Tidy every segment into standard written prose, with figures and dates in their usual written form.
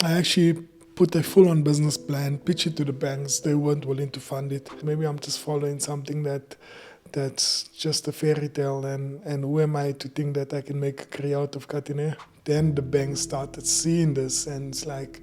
I actually put a full-on business plan, pitch it to the banks. They weren't willing to fund it. Maybe I'm just following something that's just a fairy tale, and who am I to think that I can make a career out of cutting hair? Then the banks started seeing this, and it's like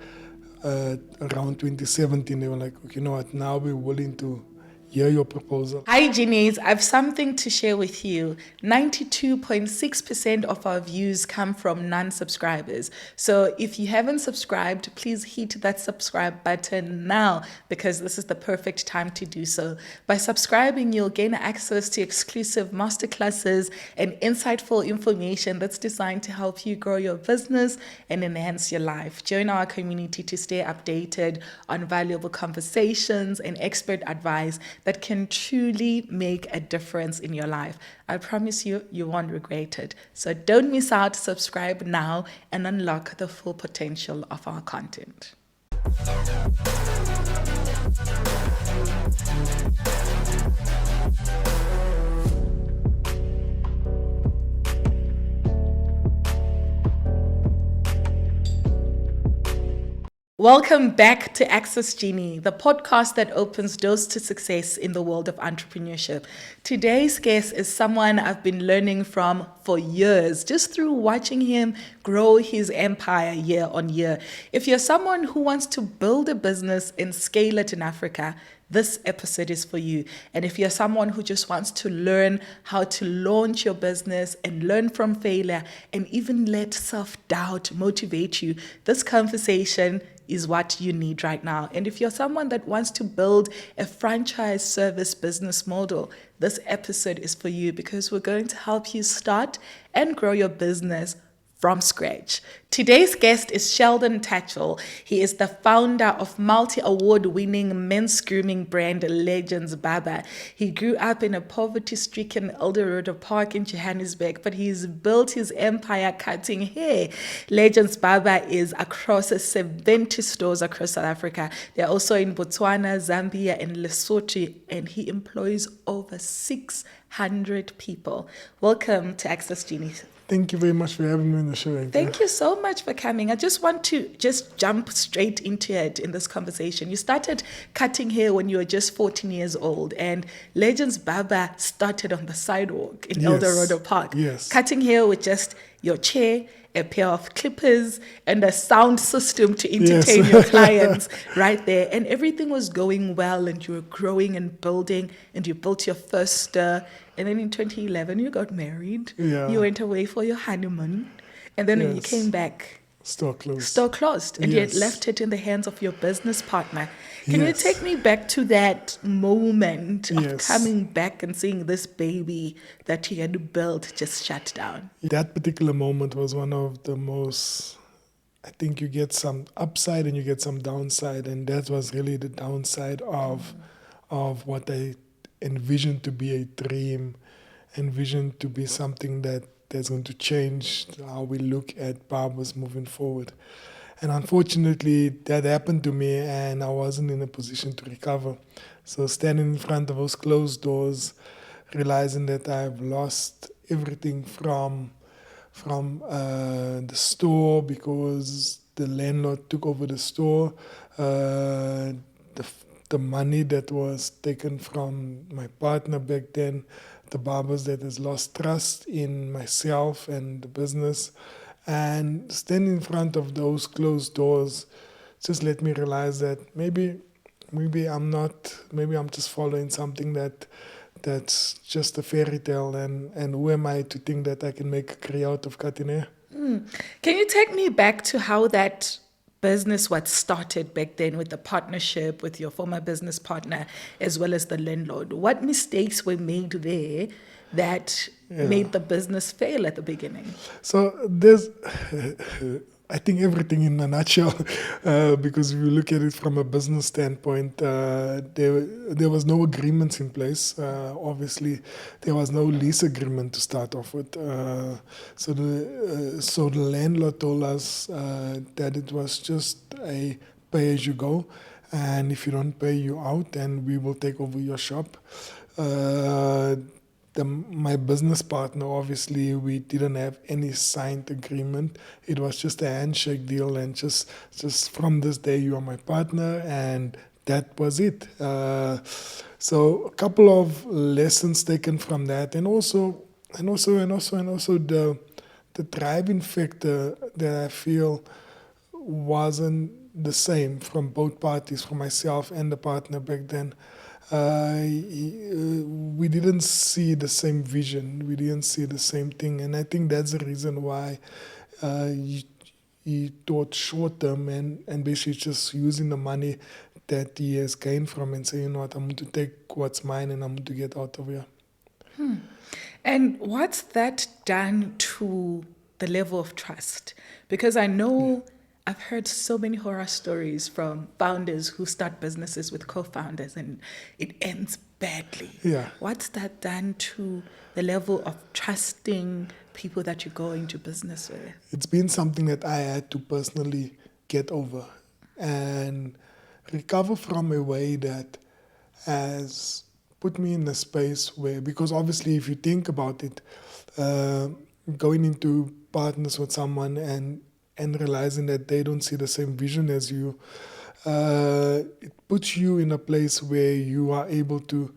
around 2017, they were like, okay, you know what, now we're willing to hear your proposal. Hi, Genies. I have something to share with you. 92.6% of our views come from non subscribers. So if you haven't subscribed, please hit that subscribe button now because this is the perfect time to do so. By subscribing, you'll gain access to exclusive masterclasses and insightful information that's designed to help you grow your business and enhance your life. Join our community to stay updated on valuable conversations and expert advice that can truly make a difference in your life. I promise you, you won't regret it. So don't miss out, subscribe now and unlock the full potential of our content. Welcome back to Access Genie, the podcast that opens doors to success in the world of entrepreneurship. Today's guest is someone I've been learning from for years, just through watching him grow his empire year on year. If you're someone who wants to build a business and scale it in Africa, this episode is for you. And if you're someone who just wants to learn how to launch your business and learn from failure and even let self-doubt motivate you, this conversation is what you need right now. And if you're someone that wants to build a franchise service business model, this episode is for you because we're going to help you start and grow your business from scratch. Today's guest is Sheldon Tatchell. He is the founder of multi-award-winning men's grooming brand Legends Barber. He grew up in a poverty-stricken Eldorado Park in Johannesburg, but he's built his empire cutting hair. Legends Barber is across 70 stores across South Africa. They're also in Botswana, Zambia, and Lesotho, and he employs over 600 people. Welcome to Access Genie. Thank you very much for having me on the show. Thank you so much for coming. I just want to jump straight into it in this conversation. You started cutting hair when you were just 14 years old, and Legends Barber started on the sidewalk in Eldorado Park. Yes. Cutting hair with just your chair, a pair of clippers, and a sound system to entertain your clients right there. And everything was going well, and you were growing and building, and you built your first store. And then in 2011, you got married. Yeah. You went away for your honeymoon. And then when you came back, store closed. Store closed. And you had left it in the hands of your business partner. Can you take me back to that moment of coming back and seeing this baby that you had built just shut down? That particular moment was one of the most, I think you get some upside and you get some downside. And that was really the downside of what I envisioned to be a dream, envisioned to be something that's going to change how we look at barbers moving forward. And unfortunately, that happened to me, and I wasn't in a position to recover. So standing in front of those closed doors, realizing that I've lost everything from the store because the landlord took over the store, the money that was taken from my partner back then, the barbers that has lost trust in myself and the business. And standing in front of those closed doors just let me realize that maybe I'm just following something that's just a fairy tale, and who am I to think that I can make a career out of cutting hair? Can you take me back to how that business was started back then with the partnership with your former business partner as well as the landlord? What mistakes were made there that made the business fail at the beginning? So there's, I think, everything in a nutshell, because if you look at it from a business standpoint, there was no agreements in place. Obviously, there was no lease agreement to start off with. So the landlord told us that it was just a pay as you go, and if you don't pay, you out, and we will take over your shop. my business partner, obviously, we didn't have any signed agreement. It was just a handshake deal, and just from this day, you are my partner, and that was it. So a couple of lessons taken from that, and also the driving factor that I feel wasn't the same from both parties, from myself and the partner back then. We didn't see the same vision. We didn't see the same thing, and I think that's the reason why he thought short term and basically just using the money that he has gained from and saying, you know what, I'm going to take what's mine and I'm going to get out of here. And what's that done to the level of trust? Because I know I've heard so many horror stories from founders who start businesses with co-founders and it ends badly. Yeah. What's that done to the level of trusting people that you go into business with? It's been something that I had to personally get over and recover from, a way that has put me in a space where, because obviously if you think about it, going into partners with someone and realizing that they don't see the same vision as you, it puts you in a place where you are able to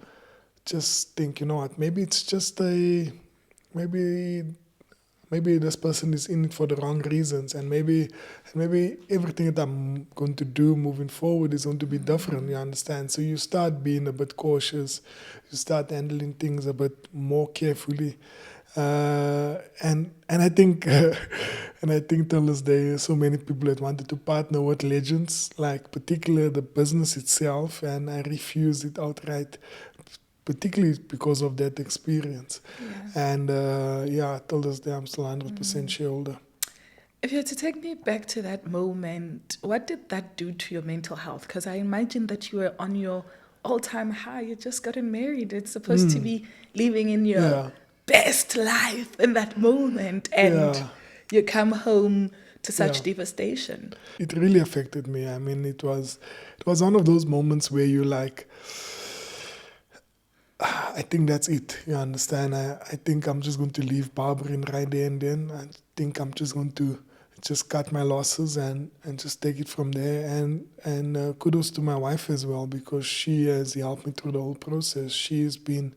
just think, you know what, maybe it's just maybe this person is in it for the wrong reasons, and maybe everything that I'm going to do moving forward is going to be different. You understand? So you start being a bit cautious, you start handling things a bit more carefully, and I think and I think till this day, so many people that wanted to partner with Legends, like particularly the business itself, and I refused it outright, particularly because of that experience. Yeah. And till this day, I'm still 100% shareholder. If you were to take me back to that moment, what did that do to your mental health? Because I imagine that you were on your all-time high. You just gotten married. It's supposed to be living in your best life in that moment. And you come home to such devastation. It really affected me. I mean, it was one of those moments where you like, I think that's it. You understand? I think I'm just going to leave barbering right there and then. I think I'm just going to just cut my losses and just take it from there. And kudos to my wife as well, because she has helped me through the whole process. She's been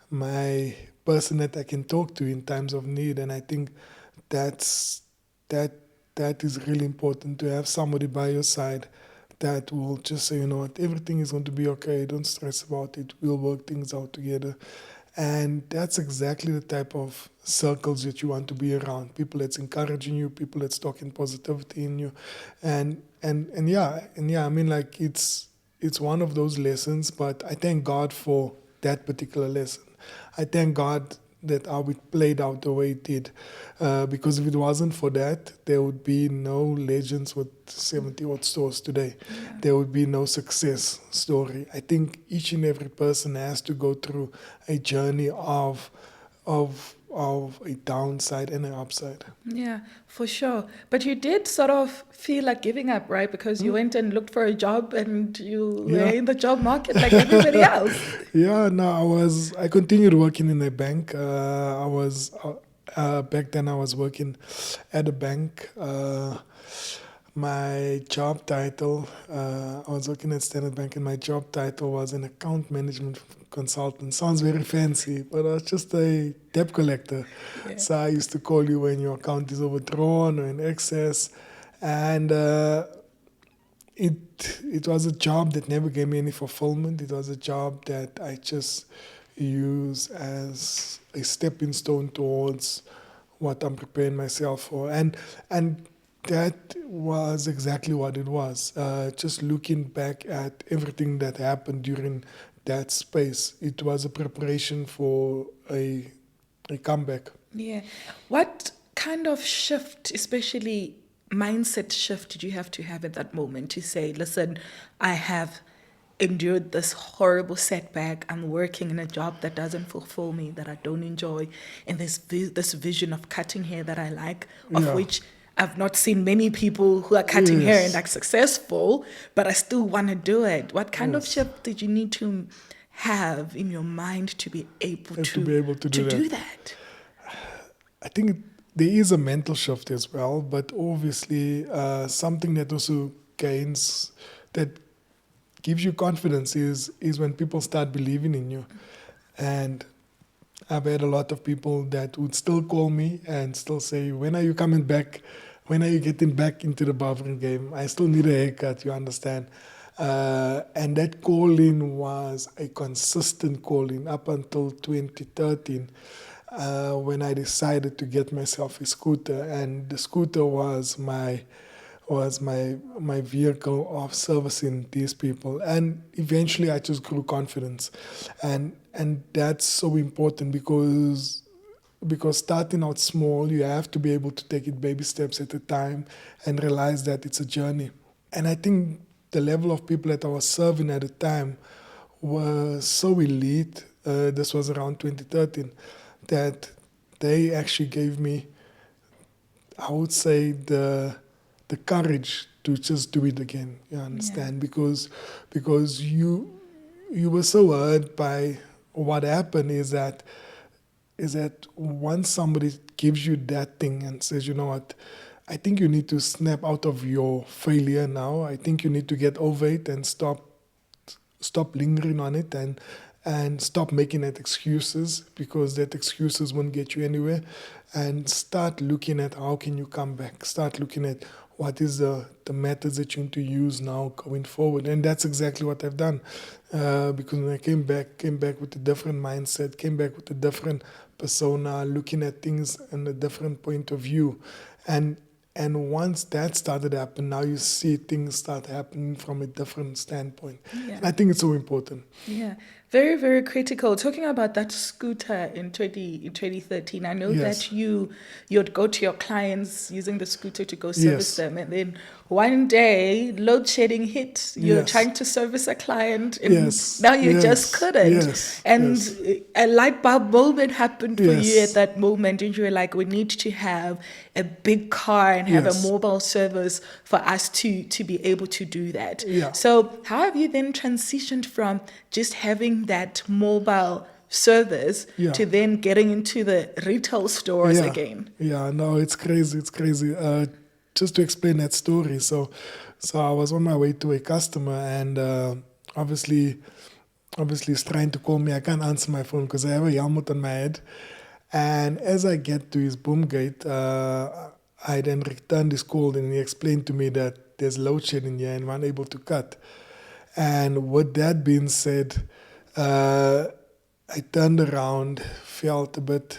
my person that I can talk to in times of need, and I think that is really important, to have somebody by your side that will just say, you know what, everything is going to be okay, don't stress about it, we'll work things out together. And that's exactly the type of circles that you want to be around. People that's encouraging you, people that's talking positivity in you. And I mean, like, it's one of those lessons, but I thank God for that particular lesson. I thank God that how it played out the way it did. Because if it wasn't for that, there would be no Legends with 70-odd stores today. Yeah. There would be no success story. I think each and every person has to go through a journey of a downside and an upside. Yeah, for sure. But you did sort of feel like giving up, right? Because you went and looked for a job and you were in the job market like everybody else. I continued working in a bank. Back then I was working at a bank. My job title, I was working at Standard Bank, and my job title was an account management consultant. Sounds very fancy, but I was just a debt collector. Yeah. So I used to call you when your account is overdrawn or in excess. And it was a job that never gave me any fulfillment. It was a job that I just used as a stepping stone towards what I'm preparing myself for. And that was exactly what it was. Just looking back at everything that happened during that space, it was a preparation for a comeback. Yeah. What kind of shift, especially mindset shift, did you have to have at that moment to say, listen, I have endured this horrible setback. I'm working in a job that doesn't fulfill me, that I don't enjoy, and this vision of cutting hair that I like, of which I've not seen many people who are cutting hair and are successful, but I still want to do it. What kind of shift did you need to have in your mind to be able to be able to do that? I think there is a mental shift as well, but obviously something that also gains, that gives you confidence is when people start believing in you. And I've had a lot of people that would still call me and still say, when are you coming back? When are you getting back into the barbering game? I still need a haircut, you understand? And that calling was a consistent calling up until 2013, when I decided to get myself a scooter. And the scooter was my vehicle of servicing these people. And eventually I just grew confidence. And that's so important because starting out small, you have to be able to take it baby steps at a time and realize that it's a journey. And I think the level of people that I was serving at the time were so elite, this was around 2013, that they actually gave me, I would say, the courage to just do it again. You understand? Yeah. Because you were so hurt by what happened is that once somebody gives you that thing and says, you know what, I think you need to snap out of your failure now. I think you need to get over it and stop lingering on it and stop making that excuses, because that excuses won't get you anywhere, and start looking at how can you come back. Start looking at what is the methods that you need to use now going forward. And that's exactly what I've done, because when I came back with a different mindset, came back with a different persona, looking at things in a different point of view. And once that started to happen, now you see things start happening from a different standpoint. Yeah. And I think it's so important. Yeah, very, very critical. Talking about that scooter in 2013, I know Yes. that you'd go to your clients using the scooter to go service Yes. them, and then one day load shedding hit. You're Yes. trying to service a client, and Yes. now you Yes. just couldn't. Yes. And Yes. a light bulb moment happened for you Yes. at that moment, and you were like, we need to have a big car and have Yes. a mobile service for us to be able to do that. Yeah. So how have you then transitioned from just having that mobile service Yeah. to then getting into the retail stores Yeah. again? Yeah, no, it's crazy. It's crazy. Just to explain that story. So I was on my way to a customer, and obviously he's trying to call me. I can't answer my phone because I have a helmet on my head. And as I get to his boom gate, I then returned his call, and he explained to me that there's load shedding here and we're unable to cut. And with that being said, I turned around, felt a bit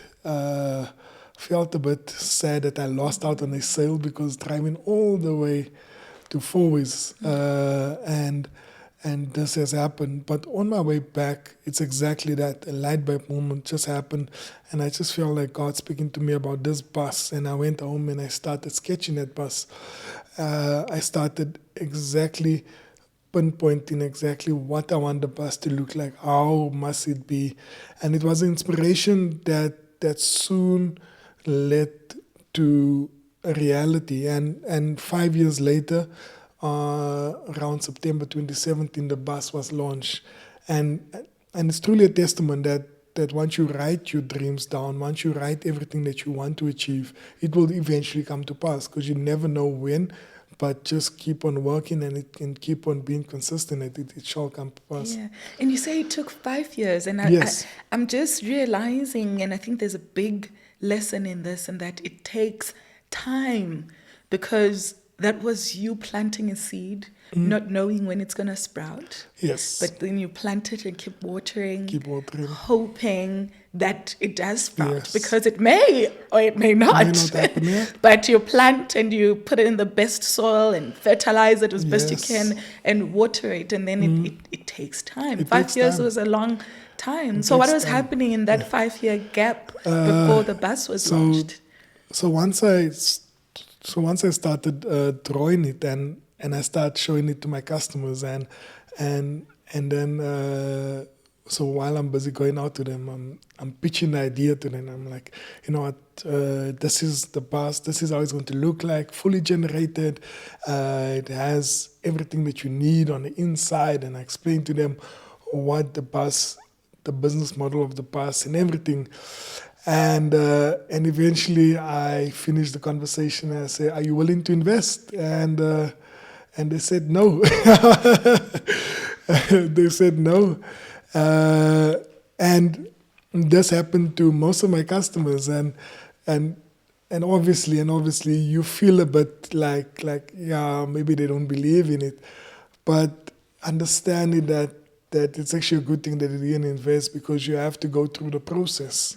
sad that I lost out on a sale, because driving all the way to Fourways, and this has happened. But on my way back, it's exactly that. A light bulb moment just happened, and I just felt like God speaking to me about this bus. And I went home and I started sketching that bus. I started exactly pinpointing exactly what I want the bus to look like, how must it be. And it was inspiration that soon led to a reality. And 5 years later, around September 2017, the bus was launched. And it's truly a testament that once you write your dreams down, once you write everything that you want to achieve, it will eventually come to pass, because you never know when. But just keep on working, and it can keep on being consistent, and it shall come to pass. Yeah. And you say it took 5 years. And Yes. I'm just realizing, and I think there's a big lesson in this, and that it takes time, because that was you planting a seed, not knowing when it's going to sprout. Yes. But then you plant it and keep watering, hoping that it does sprout. Yes. Because it may or it may not. It may not happen, yeah. But you plant and you put it in the best soil and fertilize it as best you Yes. can and water it. And then it takes time. It 5 takes years time. was a long time. It So what takes was time. happening in that 5-year gap before the bus was launched? So once I started drawing it, and I started showing it to my customers, and then so while I'm busy going out to them, I'm pitching the idea to them. I'm like, you know what, this is the bus, this is how it's going to look like, fully generated. It has everything that you need on the inside, and I explain to them what the business model of the bus and everything. And eventually I finished the conversation and I said, "Are you willing to invest?" And they said no. They said no. Uh, and this happened to most of my customers, and and obviously you feel a bit like yeah, maybe they don't believe in it, but understanding that it's actually a good thing that they didn't invest, because you have to go through the process.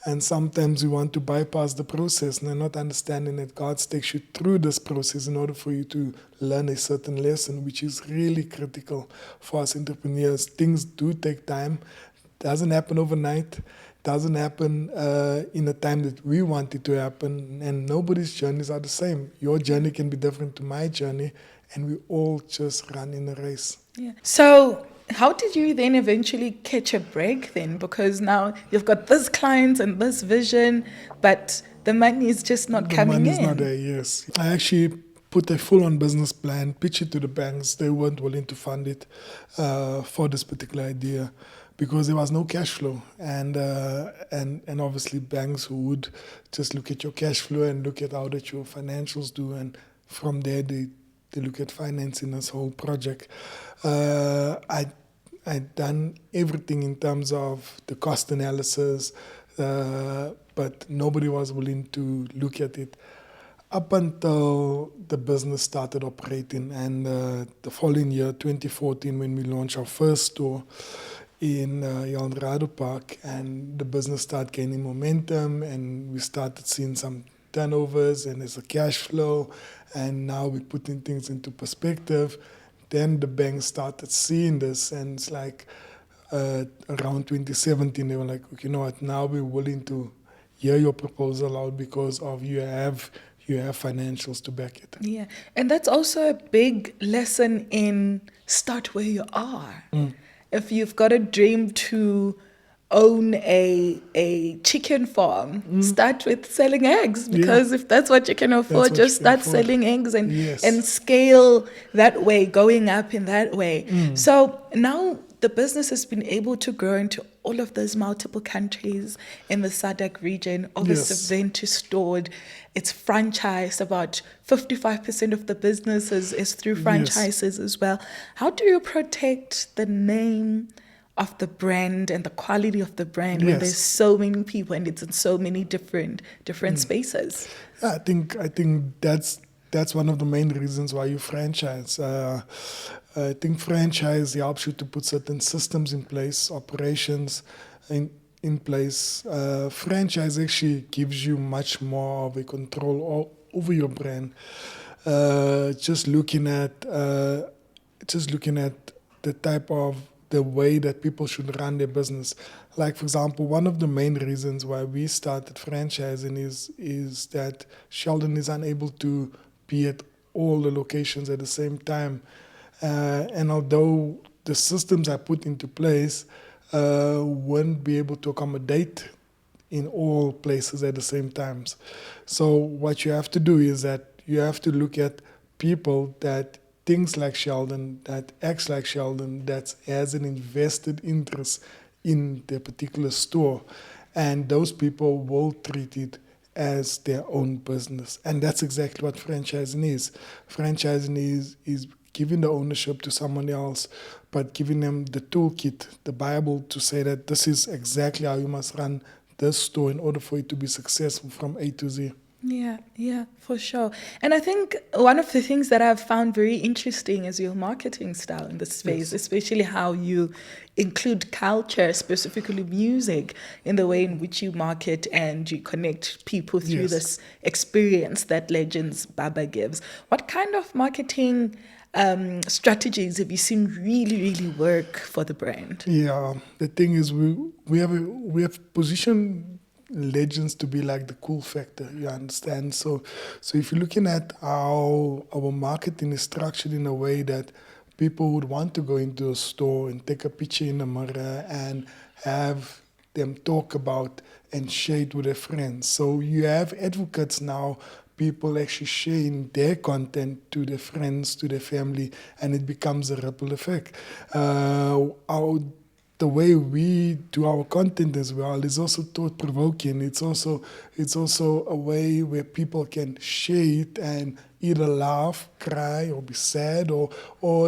And sometimes you want to bypass the process, and not understanding that God takes you through this process in order for you to learn a certain lesson, which is really critical for us entrepreneurs. Things do take time. Doesn't happen overnight. Doesn't happen in a time that we want it to happen. And nobody's journeys are the same. Your journey can be different to my journey, and we all just run in a race. Yeah. So how did you then eventually catch a break then? Because now you've got this client and this vision, but the money is just not The coming money's not in. there, yes. I actually put a full-on business plan, pitch it to the banks. They weren't willing to fund it for this particular idea, because there was no cash flow. And obviously banks would just look at your cash flow and look at how that your financials do, and from there they look at financing this whole project. I'd done everything in terms of the cost analysis, but nobody was willing to look at it up until the business started operating. And the following year, 2014, when we launched our first store in Eldorado Park, and the business started gaining momentum, and we started seeing some turnovers and there's a cash flow, and now we're putting things into perspective. Then the bank started seeing this, and it's like around 2017, they were like, "Okay, you know what, now we're willing to hear your proposal out, because of you have financials to back it." Yeah. And that's also a big lesson in start where you are. If you've got a dream to own a chicken farm, start with selling eggs, because if that's what you can afford, what just you can start afford. selling eggs and Yes. scale that way, going up in that way. So now the business has been able to grow into all of those multiple countries in the SADC region. Obviously, Yes. then to stored, it's franchised. About 55% of the business is through Yes. franchises as well. How do you protect the name of the brand and the quality of the brand when Yes. there's so many people and it's in so many different spaces? Yeah, I think that's one of the main reasons why you franchise. I think franchise helps you to put certain systems in place, operations in place. Franchise actually gives you much more of a control over your brand. Just looking at the type of the way that people should run their business. Like, for example, one of the main reasons why we started franchising is that Sheldon is unable to be at all the locations at the same time. And although the systems are put into place won't be able to accommodate in all places at the same times. So what you have to do is that you have to look at people that thinks like Sheldon, that acts like Sheldon, that has an invested interest in their particular store. And those people will treat it as their own business. And that's exactly what franchising is. Franchising is giving the ownership to someone else, but giving them the toolkit, the Bible, to say that this is exactly how you must run this store in order for it to be successful from A to Z. Yeah, for sure. And I think one of the things that I've found very interesting is your marketing style in this space, Yes. especially how you include culture, specifically music, in the way in which you market and you connect people through Yes. this experience that Legends Barber gives. What kind of marketing strategies have you seen really work for the brand? Yeah, the thing is, we have positioned Legends to be like the cool factor. You understand? So if you're looking at how our marketing is structured in a way that people would want to go into a store and take a picture in the mirror and have them talk about and share it with their friends. So you have advocates now people actually sharing their content to their friends, to their family, and it becomes a ripple effect. The way we do our content as well is also thought provoking. It's also a way where people can share it and either laugh, cry, or be sad, or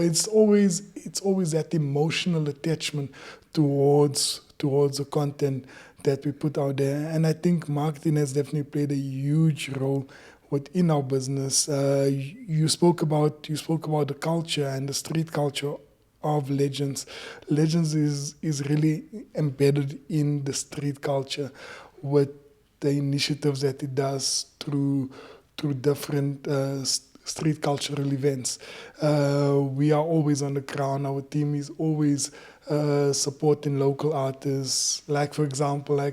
it's always that emotional attachment towards the content that we put out there. And I think marketing has definitely played a huge role within our business. You spoke about the culture and the street culture of Legends. Legends is really embedded in the street culture with the initiatives that it does through different street cultural events. We are always on the ground. Our team is always supporting local artists. Like for example, I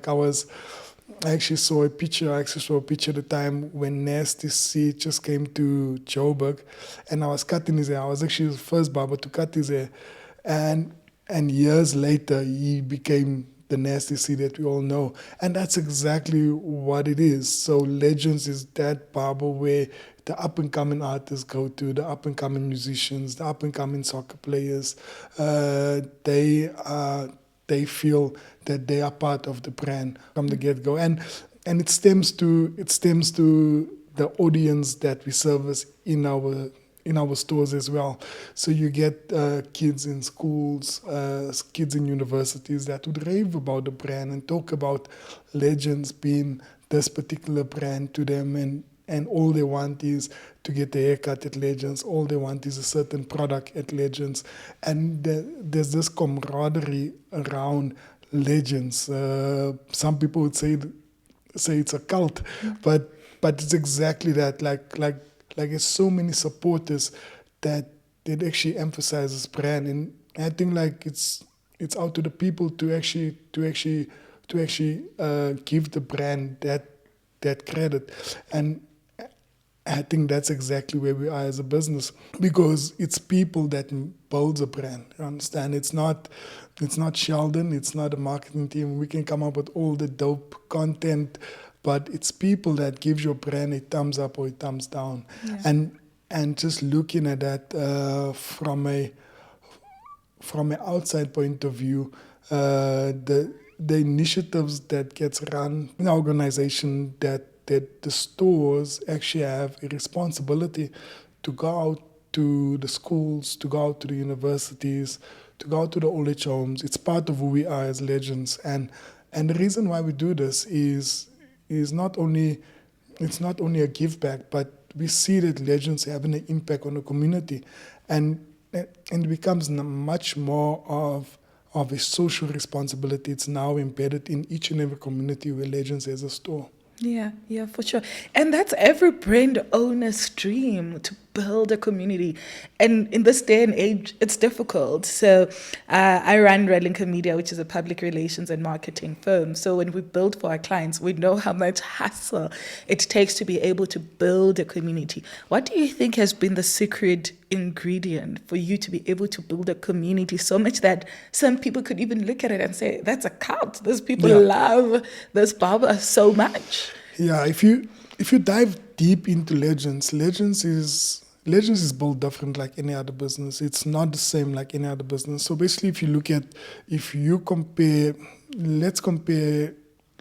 actually saw a picture. I actually saw a picture at the time when Nasty C just came to Joburg, and I was cutting his hair. I was actually the first barber to cut his hair, and years later he became the Nasty C that we all know, and that's exactly what it is. So Legends is that barber where the up and coming artists go to, the up and coming musicians, the up and coming soccer players. They feel that they are part of the brand from the get go, and it stems to the audience that we service in our stores as well. So you get kids in schools, kids in universities that would rave about the brand and talk about Legends being this particular brand to them, and all they want is to get a haircut at Legends. All they want is a certain product at Legends, and there's this camaraderie around Legends. Some people would say it's a cult, but it's exactly that. Like there's so many supporters that actually emphasize this brand, and I think like it's out to the people to actually give the brand that credit. And I think that's exactly where we are as a business, because it's people that builds a brand. You understand? It's not Sheldon. It's not a marketing team. We can come up with all the dope content, but it's people that gives your brand a thumbs up or a thumbs down. Yeah. And just looking at that from an outside point of view, the initiatives that gets run in our organization, that the stores actually have a responsibility to go out to the schools, to go out to the universities, to go out to the old age homes. It's part of who we are as Legends, and the reason why we do this is not only a give back, but we see that Legends having an impact on the community, and it becomes much more of a social responsibility. It's now embedded in each and every community where Legends has a store. Yeah, for sure. And that's every brand owner's dream, to build a community. And in this day and age, it's difficult. So I run Redlinker Media, which is a public relations and marketing firm. So when we build for our clients, we know how much hassle it takes to be able to build a community. What do you think has been the secret ingredient for you to be able to build a community so much that some people could even look at it and say, that's a cult. Those people love this barber so much. Yeah, if you dive deep into Legends is built different like any other business. It's not the same like any other business. So basically,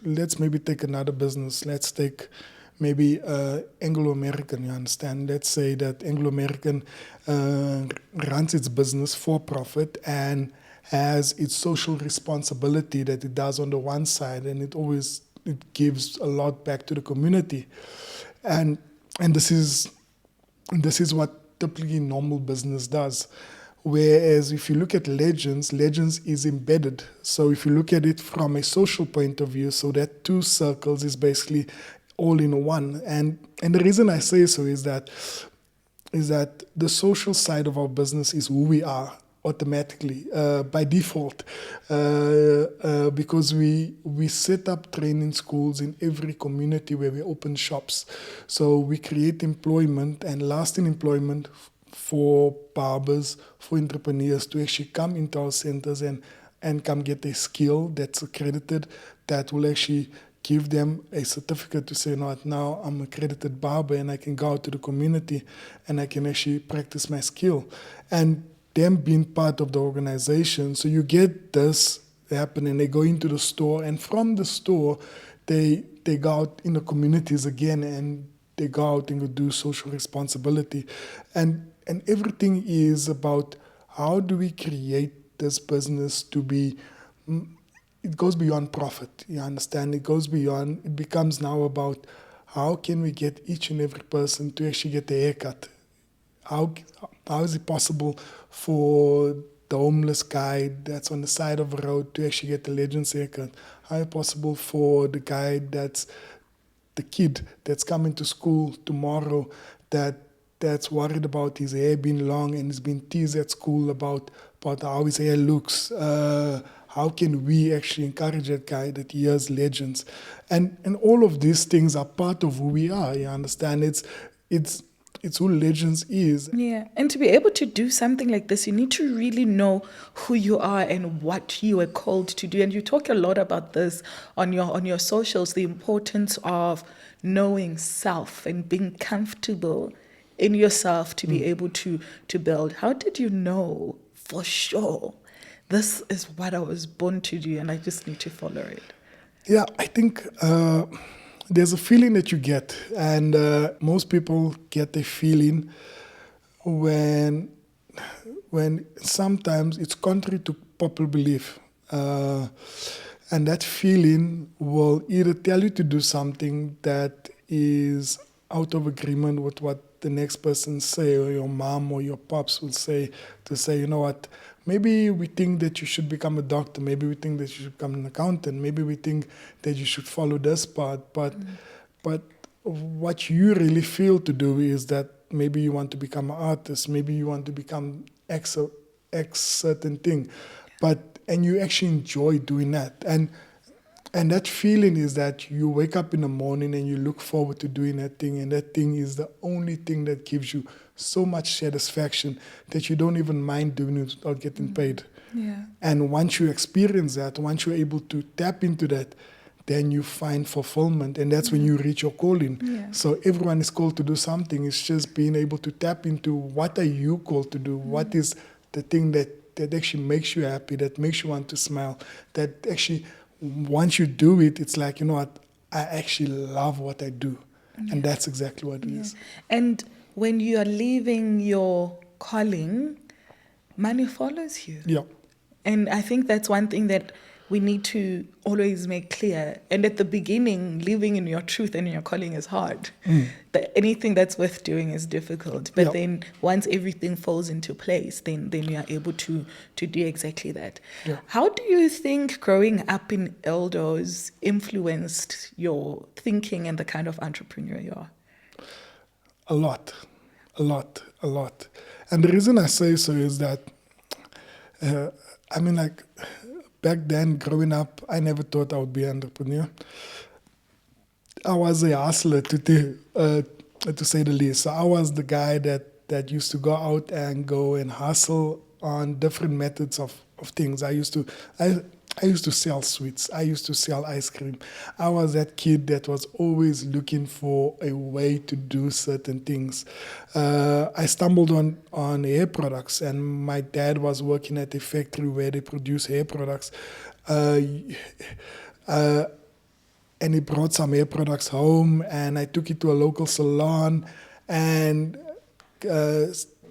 let's maybe take another business. Let's take maybe Anglo-American, you understand? Let's say that Anglo-American runs its business for profit and has its social responsibility that it does on the one side, and it gives a lot back to the community. And this is what typically normal business does. Whereas if you look at Legends is embedded. So if you look at it from a social point of view, so that two circles is basically all in one. And the reason I say so is that the social side of our business is who we are automatically, by default, because we set up training schools in every community where we open shops. So we create employment and lasting employment for barbers, for entrepreneurs to actually come into our centers and come get a skill that's accredited, that will actually give them a certificate to say, you know what, now I'm an accredited barber and I can go out to the community and I can actually practice my skill. And them being part of the organization, so you get this happening. They go into the store, and from the store, they go out in the communities again, and they go out and go do social responsibility. And everything is about how do we create this business to be, it goes beyond profit, you understand? It becomes now about how can we get each and every person to actually get a haircut. How is it possible for the homeless guy that's on the side of the road to actually get a Legends haircut? How is it possible for the guy that's the kid that's coming to school tomorrow that's worried about his hair being long and he's been teased at school about how his hair looks? How can we actually encourage that guy that he has Legends? And all of these things are part of who we are, you understand? It's who Legends is. Yeah, and to be able to do something like this, you need to really know who you are and what you are called to do. And you talk a lot about this on your socials, the importance of knowing self and being comfortable in yourself to be able to build. How did you know for sure this is what I was born to do and I just need to follow it? Yeah, I think there's a feeling that you get, and most people get a feeling when sometimes it's contrary to popular belief. And that feeling will either tell you to do something that is out of agreement with what the next person say, or your mom or your pops will say, to say, you know what, maybe we think that you should become a doctor, maybe we think that you should become an accountant, maybe we think that you should follow this path, but what you really feel to do is that maybe you want to become an artist, maybe you want to become X certain thing, and you actually enjoy doing that. And that feeling is that you wake up in the morning and you look forward to doing that thing, and that thing is the only thing that gives you so much satisfaction that you don't even mind doing it without getting paid. Yeah. And once you experience that, once you're able to tap into that, then you find fulfillment, and that's when you reach your calling. Yeah. So everyone is called to do something. It's just being able to tap into what are you called to do? What is the thing that actually makes you happy, that makes you want to smile, that actually, once you do it, it's like, you know what, I actually love what I do. Yeah. And that's exactly what it is. And when you are leaving your calling, money follows you. Yeah. And I think that's one thing that we need to always make clear. And at the beginning, living in your truth and in your calling is hard. Anything that's worth doing is difficult. But then once everything falls into place, then you are able to do exactly that. Yeah. How do you think growing up in Eldos influenced your thinking and the kind of entrepreneur you are? A lot. And the reason I say so is that, back then, growing up, I never thought I would be an entrepreneur. I was a hustler, to say the least. So I was the guy that used to go out and go and hustle on different methods of things. I used to sell sweets. I used to sell ice cream. I was that kid that was always looking for a way to do certain things. I stumbled on hair products, and my dad was working at a factory where they produce hair products. And he brought some hair products home, and I took it to a local salon, and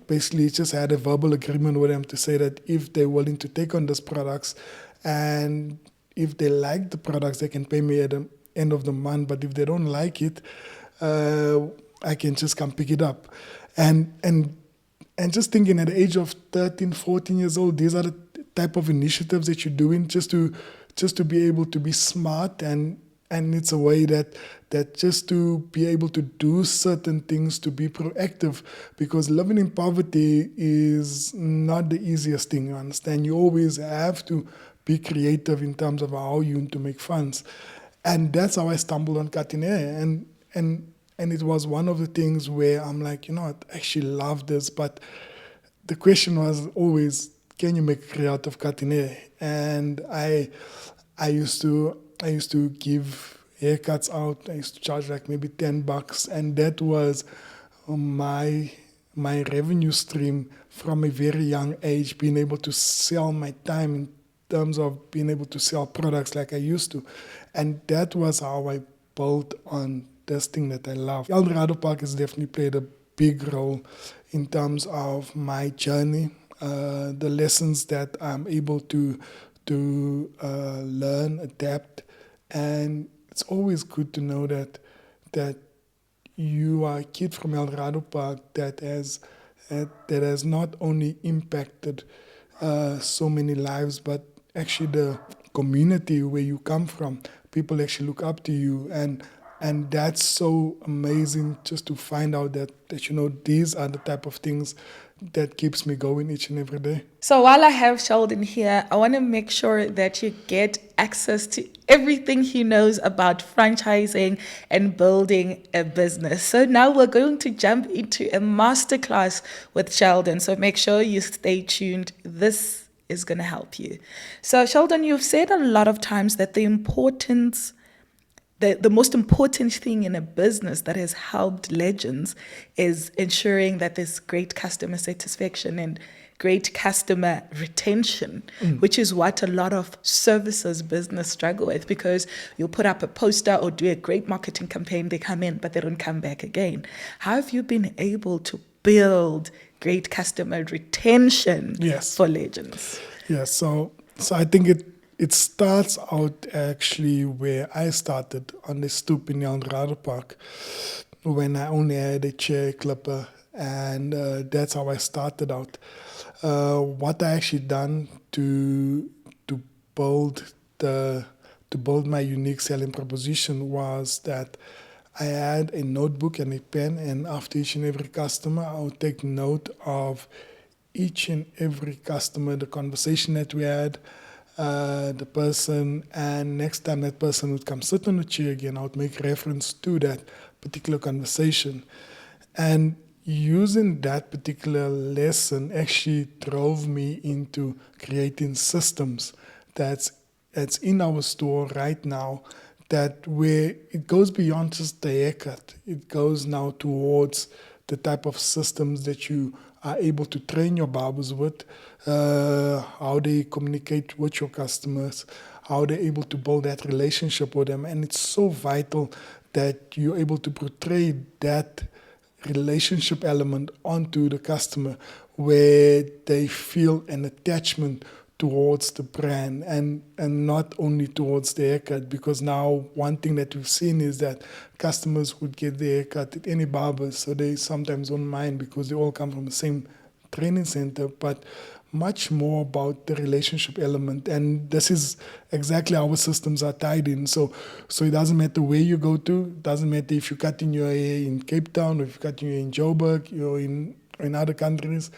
basically just had a verbal agreement with them to say that if they're willing to take on these products, and if they like the products, they can pay me at the end of the month. But if they don't like it, I can just come pick it up. And just thinking at the age of 13, 14 years old, these are the type of initiatives that you're doing just to be able to be smart, and it's a way that just to be able to do certain things, to be proactive, because living in poverty is not the easiest thing, you understand? You always have to be creative in terms of how you want to make funds. And that's how I stumbled on cutting hair. And it was one of the things where I'm like, you know what, I actually love this. But the question was always, can you make a career out of cutting hair? And I used to give haircuts out. I used to charge like maybe $10, and that was my my revenue stream from a very young age, being able to sell my time in terms of being able to sell products like I used to. And that was how I built on this thing that I love. Eldorado Park has definitely played a big role in terms of my journey, the lessons that I'm able to learn, adapt, and it's always good to know that you are a kid from Eldorado Park that has not only impacted so many lives, but actually the community where you come from. People actually look up to you, and that's so amazing just to find out that these are the type of things that keeps me going each and every day. So while I have Sheldon here, I want to make sure that you get access to everything he knows about franchising and building a business. So now we're going to jump into a masterclass with Sheldon. So make sure you stay tuned. This is going to help you. So Sheldon, you've said a lot of times that the most important thing in a business that has helped Legends is ensuring that there's great customer satisfaction and great customer retention, which is what a lot of services business struggle with, because you'll put up a poster or do a great marketing campaign, they come in, but they don't come back again. How have you been able to build great customer retention for Legends? Yes, so I think it starts out actually where I started on the stoop in Eldorado Park when I only had a chair clipper, and that's how I started out. What I actually done to build to build my unique selling proposition was that I had a notebook and a pen, and after each and every customer, I would take note of each and every customer, the conversation that we had, the person, and next time that person would come sit on the chair again, I would make reference to that particular conversation. And using that particular lesson actually drove me into creating systems that's in our store right now, that where it goes beyond just the haircut. It goes now towards the type of systems that you are able to train your barbers with, how they communicate with your customers, how they're able to build that relationship with them. And it's so vital that you're able to portray that relationship element onto the customer, where they feel an attachment towards the brand and not only towards the haircut. Because now one thing that we've seen is that customers would get their haircut at any barber, so they sometimes don't mind because they all come from the same training center, but much more about the relationship element. And this is exactly how our systems are tied in. So it doesn't matter where you go to, it doesn't matter if you're cutting your hair in Cape Town or if you're cutting your hair in Joburg, you're in other countries,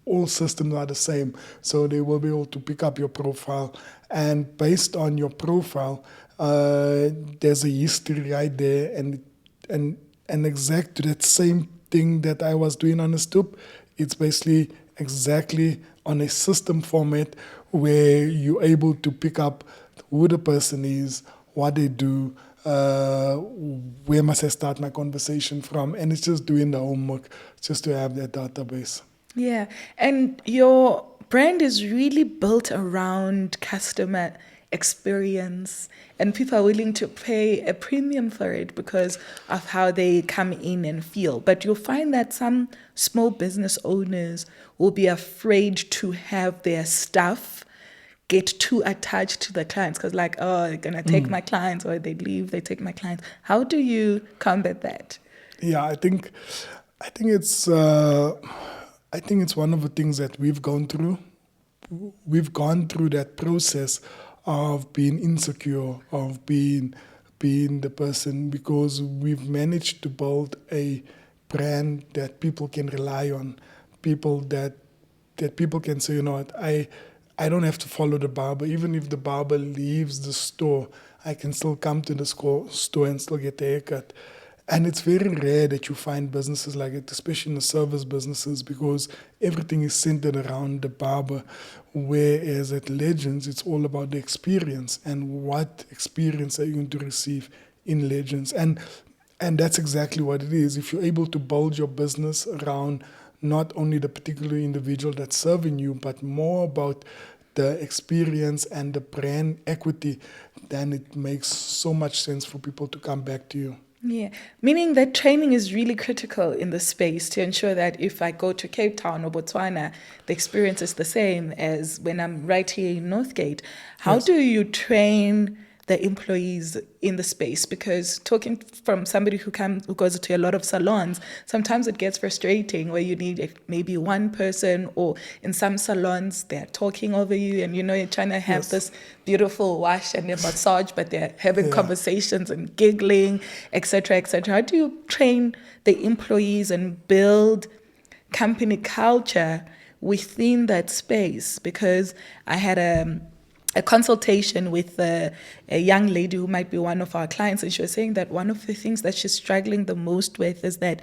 all systems are the same. So they will be able to pick up your profile, and based on your profile, there's a history right there, and exact to that same thing that I was doing on the stoop. It's basically exactly on a system format where you're able to pick up who the person is, what they do, where must I start my conversation from, and it's just doing the homework just to have that database. Yeah, and your brand is really built around customer experience, and people are willing to pay a premium for it because of how they come in and feel. But you'll find that some small business owners will be afraid to have their staff get too attached to the clients because, like, oh, they're going to take my clients, or they leave, they take my clients. How do you combat that? Yeah, I think it's one of the things that we've gone through. We've gone through that process of being insecure, of being the person, because we've managed to build a brand that people can rely on, people that people can say, you know what, I don't have to follow the barber. Even if the barber leaves the store, I can still come to the store and still get a haircut. And it's very rare that you find businesses like it, especially in the service businesses, because everything is centered around the barber. Whereas at Legends, it's all about the experience and what experience are you going to receive in Legends. And that's exactly what it is. If you're able to build your business around not only the particular individual that's serving you, but more about the experience and the brand equity, then it makes so much sense for people to come back to you. Yeah, meaning that training is really critical in the space to ensure that if I go to Cape Town or Botswana, the experience is the same as when I'm right here in Northgate. How Yes. do you train the employees in the space? Because talking from somebody who goes to a lot of salons, sometimes it gets frustrating where you need maybe one person, or in some salons they're talking over you, and you're trying to have Yes. this beautiful wash and a massage, but they're having Yeah. conversations and giggling, etc., etc. How do you train the employees and build company culture within that space? Because I had a consultation with a young lady who might be one of our clients, and she was saying that one of the things that she's struggling the most with is that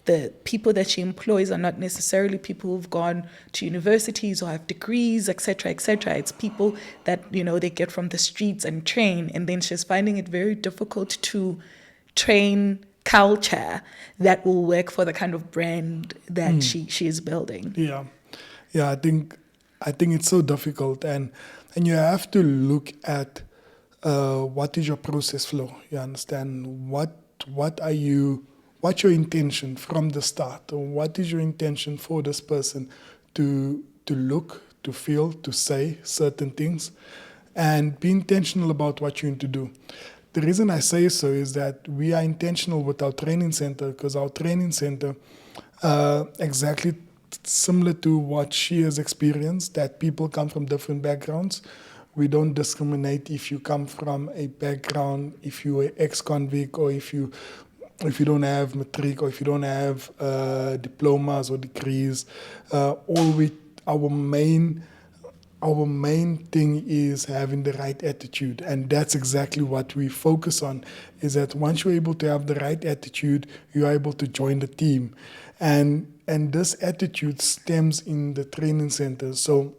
the people that she employs are not necessarily people who've gone to universities or have degrees, etc., etc. It's people that they get from the streets and train, and then she's finding it very difficult to train culture that will work for the kind of brand that she is building. Yeah, yeah. I think it's so difficult, and you have to look at what is your process flow. You understand what's your intention from the start, or what is your intention for this person to look, to feel, to say certain things, and be intentional about what you're going to do. The reason I say so is that we are intentional with our training center, because our training center, exactly similar to what she has experienced, that people come from different backgrounds. We don't discriminate if you come from a background, if you're ex-convict, or if you don't have matric, or if you don't have diplomas or degrees. All we our main thing is having the right attitude, and that's exactly what we focus on, is that once you're able to have the right attitude, you're able to join the team. And this attitude stems in the training center. So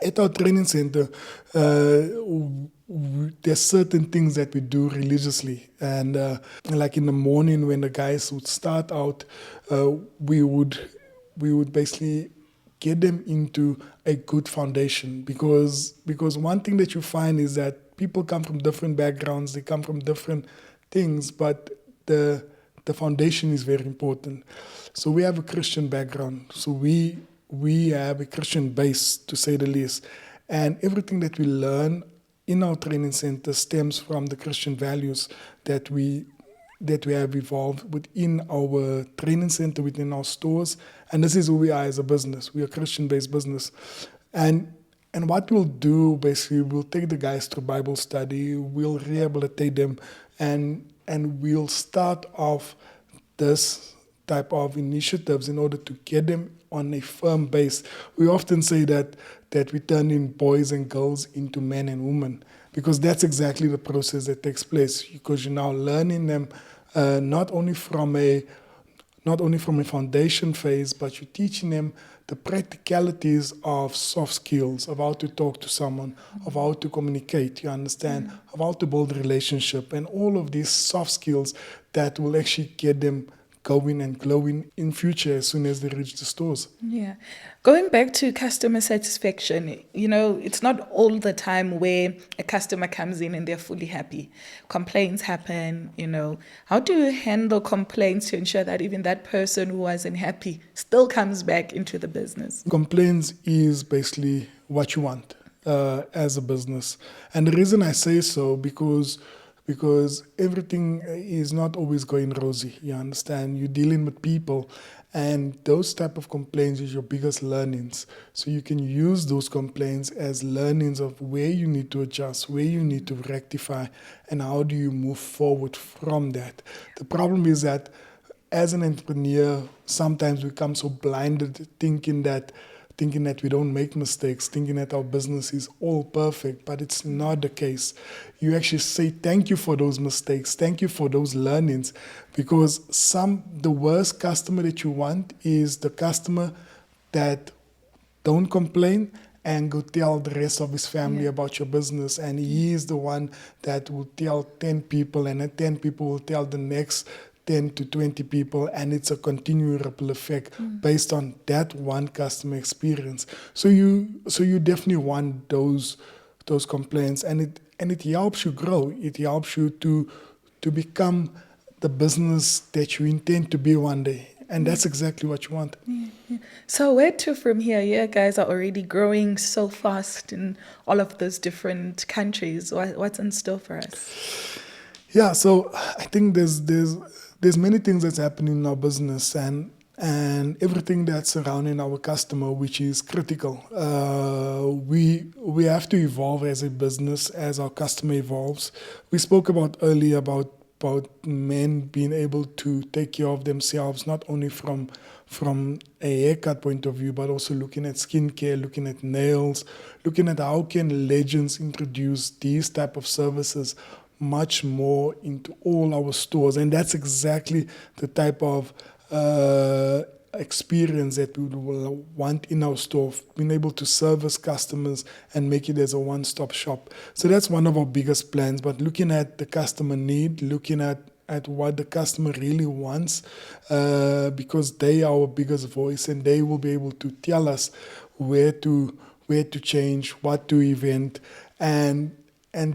at our training center, there's certain things that we do religiously, and like in the morning when the guys would start out, we would basically get them into a good foundation, because one thing that you find is that people come from different backgrounds, they come from different things, but the foundation is very important. So we have a Christian background, so we have a Christian base, to say the least, and everything that we learn in our training center stems from the Christian values that we have evolved within our training center, within our stores. And this is who we are as a business. We are a Christian-based business. And what we'll do, basically, we'll take the guys through Bible study, we'll rehabilitate them, and we'll start off this type of initiatives in order to get them on a firm base. We often say that we turn in boys and girls into men and women, because that's exactly the process that takes place, because you're now learning them not only from a foundation phase, but you're teaching them the practicalities of soft skills, of how to talk to someone, of how to communicate, you understand, of how to build a relationship, and all of these soft skills that will actually get them going and glowing in future as soon as they reach the stores. Yeah. Going back to customer satisfaction, it's not all the time where a customer comes in and they're fully happy. Complaints happen, How do you handle complaints to ensure that even that person who wasn't happy still comes back into the business? Complaints is basically what you want as a business. And the reason I say so, because everything is not always going rosy, you understand? You're dealing with people, and those type of complaints is your biggest learnings. So you can use those complaints as learnings of where you need to adjust, where you need to rectify, and how do you move forward from that. The problem is that as an entrepreneur, sometimes we become so blinded thinking that thinking that we don't make mistakes, thinking that our business is all perfect, but it's not the case. You actually say thank you for those mistakes, thank you for those learnings, because the worst customer that you want is the customer that don't complain and go tell the rest of his family about your business. And he is the one that will tell 10 people, and that 10 people will tell the next 10 to 20 people, and it's a continual ripple effect based on that one customer experience. So you definitely want those complaints, and it helps you grow. It helps you to become the business that you intend to be one day. And that's exactly what you want. So where to from here? You guys are already growing so fast in all of those different countries. What's in store for us? Yeah, so I think there's many things that's happening in our business, and everything that's surrounding our customer, which is critical. We have to evolve as a business as our customer evolves. We spoke about earlier about men being able to take care of themselves, not only from a haircut point of view, but also looking at skincare, looking at nails, looking at how can Legends introduce these type of services much more into all our stores. And that's exactly the type of experience that we will want in our store, being able to service customers and make it as a one-stop shop. So that's one of our biggest plans, but looking at the customer need, looking at what the customer really wants, because they are our biggest voice, and they will be able to tell us where to change, what to invent, and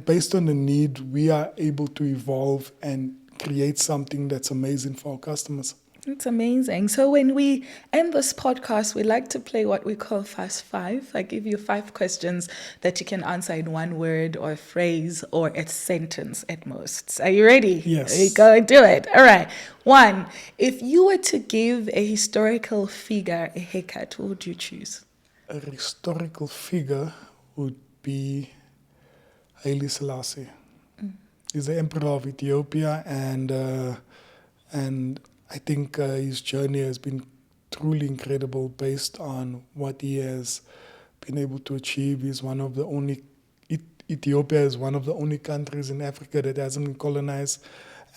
based on the need, we are able to evolve and create something that's amazing for our customers. It's amazing. So when we end this podcast, we like to play what we call Fast Five. I give you 5 questions that you can answer in one word or a phrase or a sentence at most. Are you ready? Yes. There you go, do it. All right. 1, if you were to give a historical figure a haircut, who would you choose? A historical figure would be Haile Selassie. He's the emperor of Ethiopia, and I think his journey has been truly incredible based on what he has been able to achieve. He's one of the only, Ethiopia is one of the only countries in Africa that hasn't been colonized,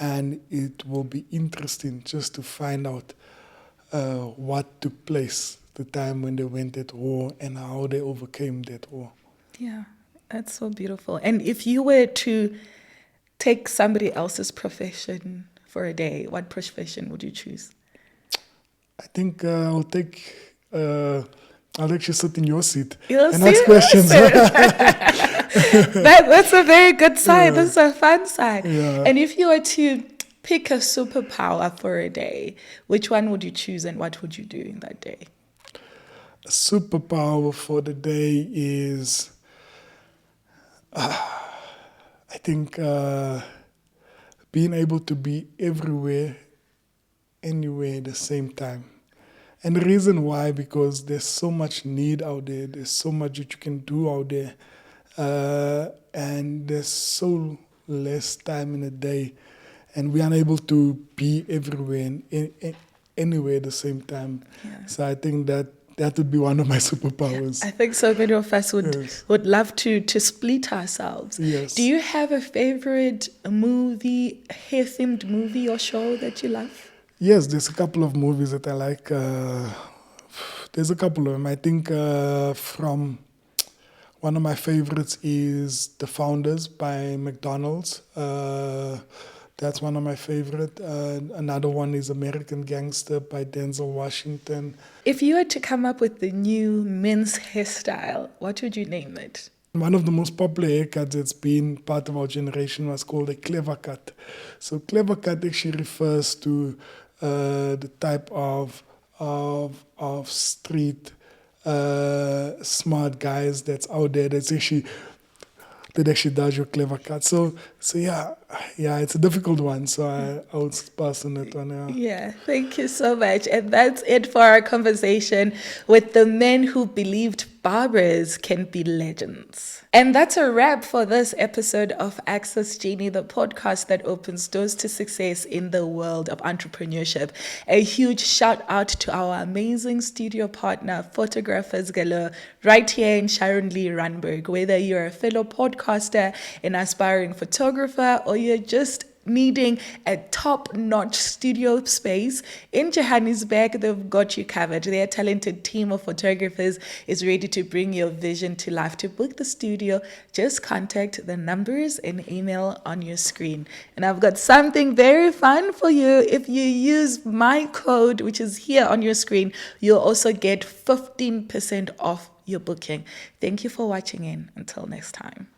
and it will be interesting just to find out what took place the time when they went at war and how they overcame that war. Yeah, that's so beautiful. And if you were to take somebody else's profession for a day, what profession would you choose? I think I'll actually sit in your seat You'll and ask questions. That's a very good sign. Yeah. That's a fun sign. Yeah. And if you were to pick a superpower for a day, which one would you choose and what would you do in that day? A superpower for the day is, I think, being able to be everywhere, anywhere at the same time. And the reason why, because there's so much need out there, there's so much that you can do out there, and there's so less time in a day, and we are unable to be everywhere and anywhere at the same time. Yeah. So I think that would be one of my superpowers. I think so many of us would love to split ourselves. Yes. Do you have a favorite movie, hair-themed movie or show that you love? Yes, there's a couple of movies that I like. There's a couple of them. I think from one of my favorites is The Founders by McDonald's. That's one of my favorite. Another one is American Gangster by Denzel Washington. If you were to come up with the new men's hairstyle, what would you name it? One of the most popular haircuts that's been part of our generation was called a clever cut. So clever cut actually refers to the type of street smart guys that's out there that actually does your clever cut. So yeah, it's a difficult one. So I would pass on that one. Yeah, thank you so much. And that's it for our conversation with the men who believed barbers can be legends. And that's a wrap for this episode of Access Genie, the podcast that opens doors to success in the world of entrepreneurship. A huge shout out to our amazing studio partner, Photographers Galore, right here in Sharon Lee Randburg. Whether you're a fellow podcaster, an aspiring photographer, or you're just needing a top-notch studio space in Johannesburg, they've got you covered. Their talented team of photographers is ready to bring your vision to life. To book the studio, just contact the numbers and email on your screen. And I've got something very fun for you. If you use my code, which is here on your screen, you'll also get 15% off your booking. Thank you for watching in. Until next time.